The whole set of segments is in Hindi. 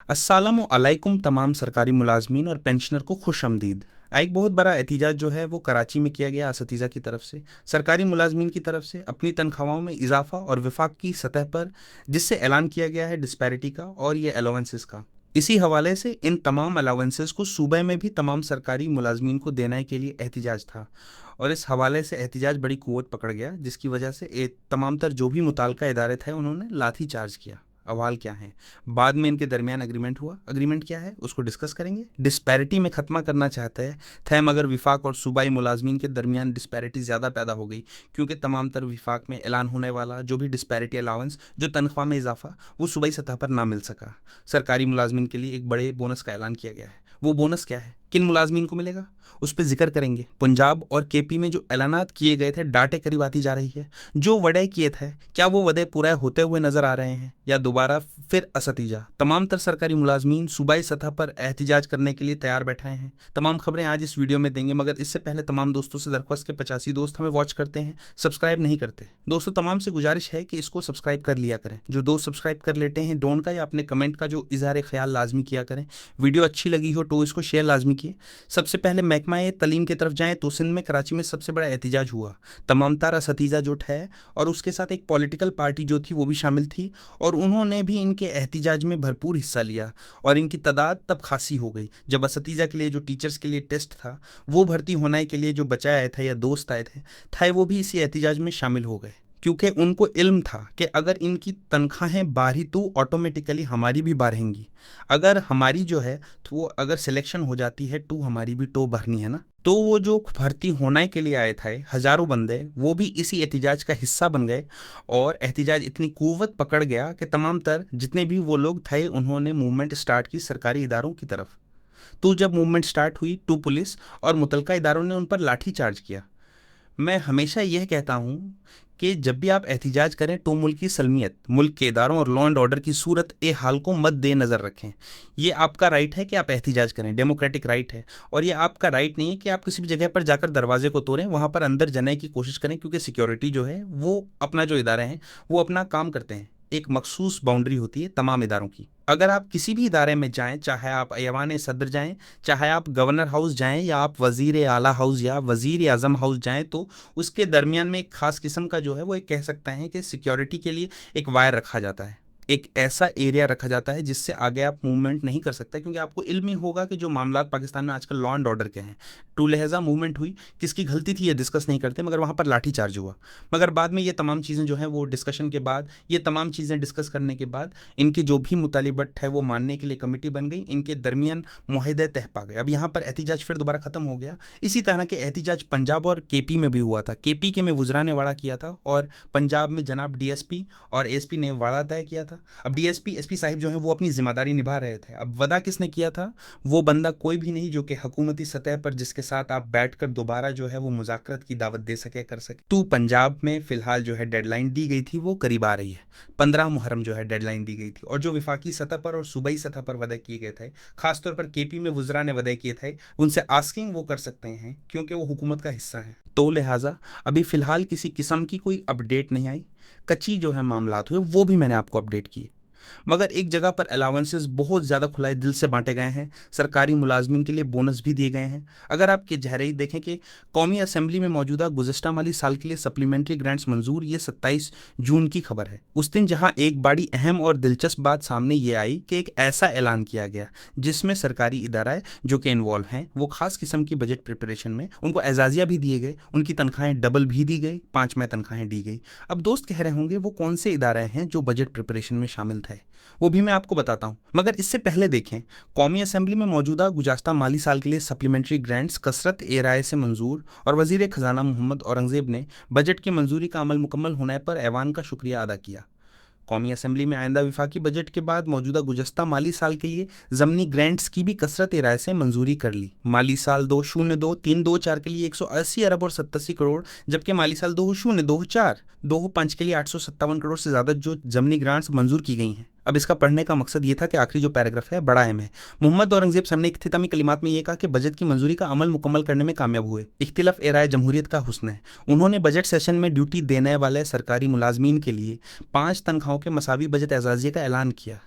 अस्सलामु अलैकुम तमाम सरकारी मुलाजमीन और पेंशनर को खुश आमदीद। एक बहुत बड़ा एहतिजाज जो है वो कराची में किया गया असतीज़ा की तरफ से, सरकारी मुलाजमीन की तरफ से अपनी तनख्वाहों में इजाफा और विफाक की सतह पर, जिससे ऐलान किया गया है डिस्पैरिटी का और ये अलाउंसेस का। इसी हवाले से इन तमाम अलाउंसेस को सूबे में भी तमाम सरकारी मुलाजमीन को देने के लिए एहतिजाज था, और इस हवाले से एहतिजाज बड़ी कुव्वत पकड़ गया, जिसकी वजह से तमाम तर जो भी मुताल्लिका इदारे थे उन्होंने लाठी चार्ज किया। अवाल क्या है, बाद में इनके दरमियान एग्रीमेंट हुआ। एग्रीमेंट क्या है उसको डिस्कस करेंगे। डिस्पैरिटी में खत्मा करना चाहते हैं थे, मगर विफाक और सूबाई मुलाजमीन के दरमियान डिस्पैरिटी ज़्यादा पैदा हो गई, क्योंकि तमाम तर विफाक में ऐलान होने वाला जो भी डिस्पैरिटी अलाउंस, जो तनख्वाह में इजाफा, वो सूबाई सतह पर ना मिल सका। सरकारी मुलाजमीन के लिए एक बड़े बोनस का ऐलान किया गया है। वो बोनस क्या है, किन मुलाजमीन को मिलेगा, उस पर जिक्र करेंगे। पंजाब और केपी में जो ऐलानात किए गए थे, डाटे करीब आती जा रही है। जो वडे किए थे, क्या वो वदे पूरा होते हुए नजर आ रहे हैं या दोबारा फिर असतीजा। तमाम तर सरकारी मुलाजमीन सूबाई सतह पर एहतिजाज करने के लिए तैयार बैठे हैं। तमाम खबरें आज इस वीडियो में देंगे, मगर इससे पहले तमाम दोस्तों से दरख्वास्त के 85 दोस्त हमें वॉच करते हैं, सब्सक्राइब नहीं करते। दोस्तों तमाम से गुजारिश है कि इसको सब्सक्राइब कर लिया करें। जो दोस्त सब्सक्राइब कर लेते हैं, डोंट का या अपने कमेंट का जो इजहार ख्याल लाजमी किया करें। वीडियो अच्छी लगी हो तो इसको शेयर लाजमी किए। सबसे पहले महकमा तलीम की तरफ जाएँ तो सिंध में कराची में सबसे बड़ा एहतिजाज हुआ। तमाम तारा सतीजा जो है और उसके साथ एक पॉलिटिकल पार्टी जो थी वो भी शामिल थी, और उन्होंने भी इनके एहतिजाज में भरपूर हिस्सा लिया। और इनकी तादाद तब खासी हो गई जब असतीजा के लिए जो टीचर्स के लिए टेस्ट था, वो भर्ती होने के लिए जो बच्चे आए थे या दोस्त आए थे वो भी इसी एहतिजाज में शामिल हो गए, क्योंकि उनको इल्म था कि अगर इनकी तनख्वाहें बारही तो ऑटोमेटिकली हमारी भी बारहेंगी। अगर हमारी जो है तो वो अगर सिलेक्शन हो जाती है तो हमारी भी तो भरनी है ना। तो वो जो भर्ती होने के लिए आए थे हजारों बंदे, वो भी इसी एहतिजाज का हिस्सा बन गए। और एहतिजाज इतनी कुव्वत पकड़ गया कि तमाम तर जितने भी वो लोग थे उन्होंने मूवमेंट स्टार्ट की सरकारी इदारों की तरफ। तो जब मूवमेंट स्टार्ट हुई तो पुलिस और मुतलका इदारों ने उन पर लाठी चार्ज किया। मैं हमेशा यह कहता हूँ कि जब भी आप एहतिजाज करें तो मुल्क की सलमियत, मुल्क के इदारों और लॉ एंड ऑर्डर की सूरत ए हाल को मद्दे दे नज़र रखें। ये आपका राइट है कि आप एहतिजाज करें, डेमोक्रेटिक राइट है। और ये आपका राइट नहीं है कि आप किसी भी जगह पर जाकर दरवाजे को तोड़ें, वहाँ पर अंदर जाने की कोशिश करें, क्योंकि सिक्योरिटी जो है वो अपना जो इदारे हैं वो अपना काम करते हैं। एक मखसूस बाउंड्री होती है तमाम इदारों की। अगर आप किसी भी इदारे में जाएं, चाहे आप ऐवान सदर जाएं, चाहे आप गवर्नर हाउस जाएं, या आप वजीर आला हाउस या वजीर आजम हाउस जाएं, तो उसके दरमियान में एक खास किस्म का जो है वो एक कह सकते हैं कि सिक्योरिटी के लिए एक वायर रखा जाता है, एक ऐसा एरिया रखा जाता है जिससे आगे आप मूवमेंट नहीं कर सकते, क्योंकि आपको इल्म ही होगा कि जो मामला पाकिस्तान में आजकल लॉ एंड ऑर्डर के हैं, टू लहजा मूवमेंट हुई, किसकी गलती थी ये डिस्कस नहीं करते, मगर वहाँ पर लाठी चार्ज हुआ। मगर बाद में ये तमाम चीज़ें जो हैं वो डिस्कशन के बाद, ये तमाम चीज़ें डिस्कस करने के बाद इनकी जो भी मुतालिबत है वो मानने के लिए कमेटी बन गई, इनके दरमियान मुआहदे तह पा गए। अब यहाँ पर एहतिजाज फिर दोबारा ख़त्म हो गया। इसी तरह के एहतिजाज पंजाब और केपी में भी हुआ था। केपी के में वुज़रा ने वाड़ा किया था, और पंजाब में जनाब डीएसपी और एसपी ने वाड़ा तय किया था। अब डीएसपी एसपी साहिब जो हैं वो अपनी जिम्मेदारी निभा रहे थे। अब वदा किसने किया था, वो बंदा कोई भी नहीं जो कि हुकूमती सतह पर जिसके साथ आप बैठकर दोबारा जो है वो मुज़ाकरत की दावत दे सके, कर सके। तो पंजाब में फिलहाल जो है डेडलाइन दी गई थी वो करीब आ रही है। 15 मुहर्रम जो है डेडलाइन दी गई थी, और जो विफाकी सतह पर और सूबाई सतह पर वदे किए गए थे, खासतौर पर केपी में वुज़रा ने वदे किए थे, उनसे आस्किंग वो कर सकते हैं क्योंकि वो हुकूमत का हिस्सा है। तो लिहाजा अभी फ़िलहाल किसी किस्म की कोई अपडेट नहीं आई। कच्ची जो है मामलात हुए वो भी मैंने आपको अपडेट किए। मगर एक जगह पर अलाउंसेस बहुत ज़्यादा खुलाए दिल से बांटे गए हैं, सरकारी मुलाजमिन के लिए बोनस भी दिए गए हैं। अगर आप के जहरे ही देखें कि कौमी असम्बली में मौजूदा गुज़श्ता माली साल के लिए सप्लीमेंट्री ग्रांट्स मंजूर, ये 27 जून की खबर है। उस दिन जहां एक बड़ी अहम और दिलचस्प बात सामने ये आई कि एक ऐसा ऐलान किया गया जिसमें सरकारी इदारा जो कि इन्वॉल्व हैं वो खास किस्म की बजट प्रिपरेशन में उनको एजाजिया भी दिए गए, उनकी तनख्वाहें डबल भी दी गई, 5वें तनख्वाहें दी गई। अब दोस्त कह रहे होंगे वो कौन से इदारे हैं जो बजट प्रिपरेशन में शामिल थे, वो भी मैं आपको बताता हूं। मगर इससे पहले देखें, कौमी असेंबली में मौजूदा गुज़श्ता माली साल के लिए सप्लीमेंट्री ग्रांट्स कसरत ए राय से मंजूर, और वजीर खजाना मोहम्मद औरंगजेब ने बजट की मंजूरी का अमल मुकम्मल होने पर ऐवान का शुक्रिया अदा किया। कौमी असेंबली में आइंदा विफाकी बजट के बाद मौजूदा गुज़श्ता माली साल के लिए ज़मनी ग्रांट्स की भी कसरत राय से मंजूरी कर ली। माली साल 2023-24 के लिए 180 अरब और 87 करोड़, जबकि माली साल 2024-25 के लिए 857 करोड़ से ज़्यादा जो ज़मनी ग्रांट्स मंजूर की गई हैं। अब इसका पढ़ने का मकसद ये था कि आखिरी जो पैराग्राफ है बड़ा अहम है। मोहम्मद औरंगजेब सामने इख्तितामी कलिमात में ये कहा कि बजट की मंजूरी का अमल मुकम्मल करने में कामयाब हुए। इख्तिलाफ ए राय जमहूरियत का हुस्न है। उन्होंने बजट सेशन में ड्यूटी देने वाले सरकारी मुलाजमीन के लिए 5 तनख्वाहों के मसावी बजट एजाजिया का ऐलान किया।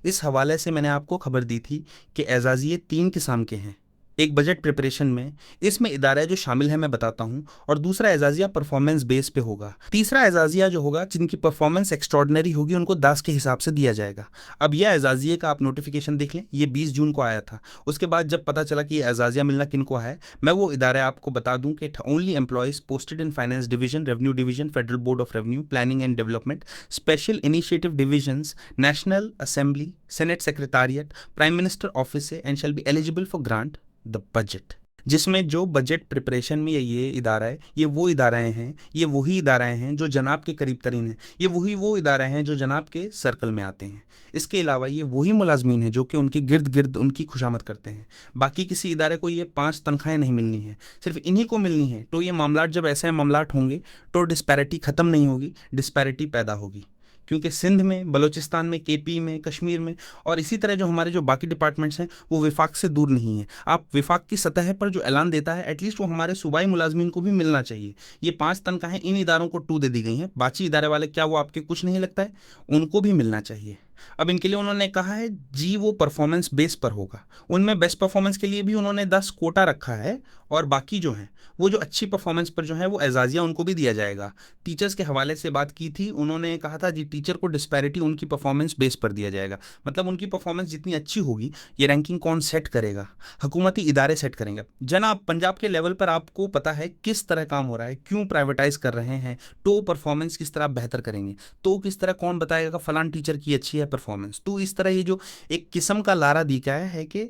इस हवाले से मैंने आपको खबर दी थी कि एजाज़िये 3 किस्म के हैं। एक बजट प्रिपरेशन में, इसमें इदारा जो शामिल है मैं बताता हूँ, और दूसरा एजाज़िया परफॉर्मेंस बेस पे होगा। तीसरा एजाज़िया जो होगा जिनकी परफॉर्मेंस एक्स्ट्रॉर्डनरी होगी उनको दास के हिसाब से दिया जाएगा। अब यह एजाज़िये का आप नोटिफिकेशन देख लें, ये 20 जून को आया था। उसके बाद जब पता चला कि ये एजाज़िया मिलना किन को है, मैं वो इदारे आपको बता दूं कि only employees posted in finance division, revenue division, federal board of revenue, planning and development, special initiative divisions, national assembly, senate secretariat, prime minister office से, and shall be eligible for grant the budget. जिसमें जो बजट प्रिपरेशन में ये इदारा है, ये वो इदाराएं हैं, ये वही इदाराएं हैं जो जनाब के करीब तरीन हैं, ये वही वो इदारे हैं जो जनाब के सर्कल में आते हैं। इसके अलावा ये वही मुलाजमीन हैं जो कि उनके गिर्द गिर्द उनकी खुशामद करते हैं। बाकी किसी इदारे को ये 5 तनख्वाहें नहीं मिलनी है, सिर्फ इन्हीं को मिलनी है। तो ये मामलात जब ऐसे मामलात होंगे तो डिस्पैरिटी ख़त्म नहीं होगी, डिस्पैरिटी पैदा होगी। क्योंकि सिंध में, बलूचिस्तान में, केपी में, कश्मीर में और इसी तरह जो हमारे जो बाकी डिपार्टमेंट्स हैं वो विफाक से दूर नहीं है। आप विफाक की सतह पर जो ऐलान देता है एटलीस्ट वो हमारे सूबाई मुलाजमीन को भी मिलना चाहिए। ये 5 तनख्वाहें इन इदारों को 2 दे दी गई हैं, बाकी इदारे वाले क्या वो आपके कुछ नहीं लगता है, उनको भी मिलना चाहिए। अब इनके लिए उन्होंने कहा है जी वो परफॉर्मेंस बेस पर होगा। उनमें बेस्ट परफॉर्मेंस के लिए भी उन्होंने 10 कोटा रखा है, और बाकी जो हैं वो जो अच्छी परफॉर्मेंस पर जो है वो एजाज़िया उनको भी दिया जाएगा। टीचर्स के हवाले से बात की थी, उन्होंने कहा था जी टीचर को डिस्पैरिटी उनकी परफॉर्मेंस बेस पर दिया जाएगा। मतलब उनकी परफॉर्मेंस जितनी अच्छी होगी, ये रैंकिंग कौन सेट करेगा? हुकूमती इदारे सेट करेंगे। जनाब पंजाब के लेवल पर आपको पता है किस तरह काम हो रहा है, क्यों प्राइवेटाइज कर रहे हैं, तो परफॉर्मेंस किस तरह बेहतर करेंगे, तो किस तरह कौन बताएगा फलान टीचर की अच्छी है परफॉर्मेंस। तो इस तरह ये जो एक किस्म का लारा दिखाया है कि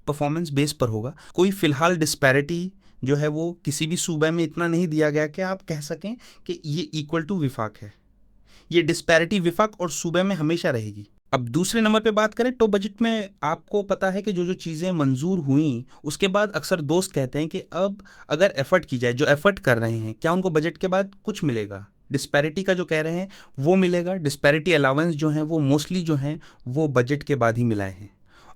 परफॉर्मेंस बेस पर होगा। कोई फिलहाल डिस्पैरिटी जो है वो किसी भी सूबे में इतना नहीं दिया गया कि आप कह सकें कि ये इक्वल टू विफाक है। ये डिस्पैरिटी विफाक और सूबे में हमेशा रहेगी। अब दूसरे नंबर पे बात करें तो बजट में आपको पता है कि जो जो चीज़ें मंजूर हुई उसके बाद अक्सर दोस्त कहते हैं कि अब अगर एफर्ट की जाए, जो एफर्ट कर रहे हैं क्या उनको बजट के बाद कुछ मिलेगा? डिस्पैरिटी का जो कह रहे हैं वो मिलेगा। डिस्पैरिटी अलाउंस जो हैं वो मोस्टली जो हैं वो बजट के बाद ही मिलाए हैं,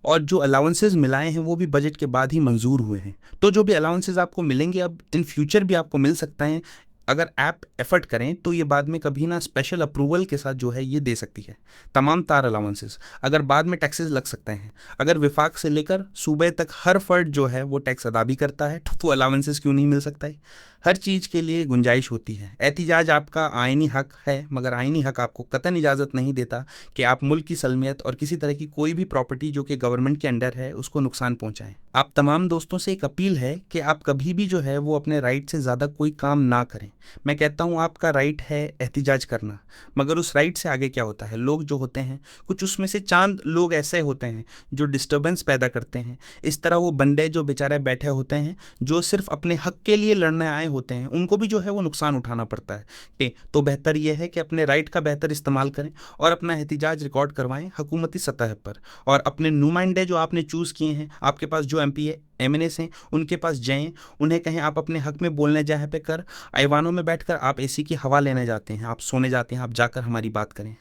और जो अलाउंसेस मिलाए हैं वो भी बजट के बाद ही मंजूर हुए हैं। तो जो भी अलाउंसेस आपको मिलेंगे अब इन फ्यूचर भी आपको मिल सकता है, अगर आप एफर्ट करें तो ये बाद में कभी ना स्पेशल अप्रूवल के साथ जो है ये दे सकती है तमाम तार अलाउंसेस। अगर बाद में टैक्सेस लग सकते हैं, अगर विफाक से लेकर सूबे तक हर फर्द जो है वो टैक्स अदा भी करता है तो अलाउंसेस क्यों नहीं मिल सकता है? हर चीज़ के लिए गुंजाइश होती है। एहतिजाज आपका आइनी हक है, मगर आइनी हक आपको कतई इजाज़त नहीं देता कि आप मुल्क की सलमियत और किसी तरह की कोई भी प्रॉपर्टी जो कि गवर्नमेंट के अंडर है उसको नुकसान पहुंचाएं। आप तमाम दोस्तों से एक अपील है कि आप कभी भी जो है वो अपने राइट से ज़्यादा कोई काम ना करें। मैं कहता हूँ आपका राइट है एहतिजाज करना, मगर उस राइट से आगे क्या होता है, लोग जो होते हैं कुछ उसमें से चांद लोग ऐसे होते हैं जो डिस्टर्बेंस पैदा करते हैं। इस तरह वो बंदे जो बेचारे बैठे होते हैं जो सिर्फ अपने हक के लिए लड़ने आए होते हैं, उनको भी जो है वो नुकसान उठाना पड़ता है। तो बेहतर यह है कि अपने राइट का बेहतर इस्तेमाल करें और अपना एहतिजाज रिकॉर्ड करवाएं हुकूमती सतह पर, और अपने नुमाइंदे जो आपने चूज़ किए हैं, आपके पास जो MP है MNAs हैं, उनके पास जाएं, उन्हें कहें आप अपने हक में बोलने जहाँ पे कर ऐवानों में बैठकर आप AC की हवा लेने जाते हैं, आप सोने जाते हैं, आप जाकर हमारी बात करें।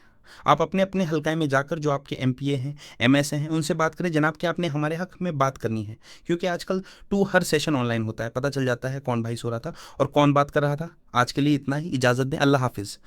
आप अपने अपने हलकाए में जाकर जो आपके MPA हैं, MSA हैं, उनसे बात करें जनाब कि आपने हमारे हक में बात करनी है। क्योंकि आजकल हर सेशन ऑनलाइन होता है, पता चल जाता है कौन भाई सो रहा था और कौन बात कर रहा था। आज के लिए इतना ही, इजाज़त दें, अल्लाह हाफिज़।